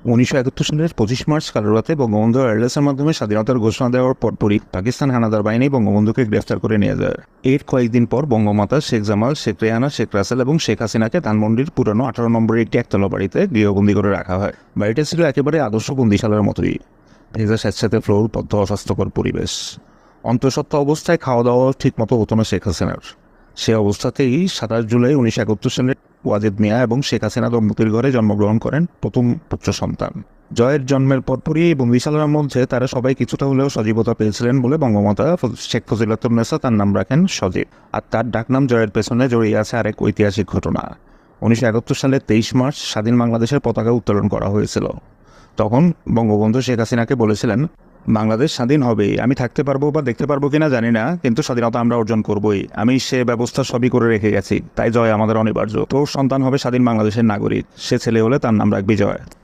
1971 সালের 25 মার্চ কালো রাতে বঙ্গবন্ধু এয়ারলেসের মাধ্যমে স্বাধীনতার ঘোষণা দেওয়ার পরপরই পাকিস্তান হানাদার বাহিনী বঙ্গবন্ধুকে গ্রেফতার করে নিয়ে যায়। এর কয়েকদিন পর বঙ্গমাতা শেখ জামাল, শেখ রেহানা, শেখ রাসেল এবং শেখ হাসিনাকে ধানমন্ডির পুরানো 18 নম্বরের একটি একতলা বাড়িতে গৃহবন্দী করে রাখা হয়। বাড়িটা ছিল একেবারে আদর্শ বন্দিশালার মতোই। ভেজা স্যাঁতস্যাঁতে ফ্লোর, বদ্ধ অস্বাস্থ্যকর পরিবেশ। অন্তঃসত্ত্বা অবস্থায় খাওয়া দাওয়া ঠিকমতো হতো না শেখ হাসিনার। সে অবস্থাতেই 27 জুলাই 1971 সালে ওয়াজেদ মিয়া এবং শেখ হাসিনা দম্পতির ঘরে জন্মগ্রহণ করেন প্রথম পুত্র সন্তান। জয়ের জন্মের পরপরই এই বন্দিশালার মধ্যে তারা সবাই কিছুটা হলেও সজীবতা পেয়েছিলেন বলে বঙ্গমাতা শেখ ফজিলাতুন্নেসা তার নাম রাখেন সজীব। আর তার ডাকনাম জয়ের পেছনে জড়িয়ে আছে আরেক ঐতিহাসিক ঘটনা। 1971 সালের 23 মার্চ স্বাধীন বাংলাদেশের পতাকা উত্তোলন করা হয়েছিল। তখন বঙ্গবন্ধু শেখ হাসিনাকে বলেছিলেন, বাংলাদেশ স্বাধীন হবেই, আমি থাকতে পারবো বা দেখতে পারবো কিনা জানি না, কিন্তু স্বাধীনতা আমরা অর্জন করবই। আমি সে ব্যবস্থা সবই করে রেখে গেছি, তাই জয় আমাদের অনিবার্য। তোর সন্তান হবে স্বাধীন বাংলাদেশের নাগরিক, সে ছেলে হলে তার নাম রাখবি জয়।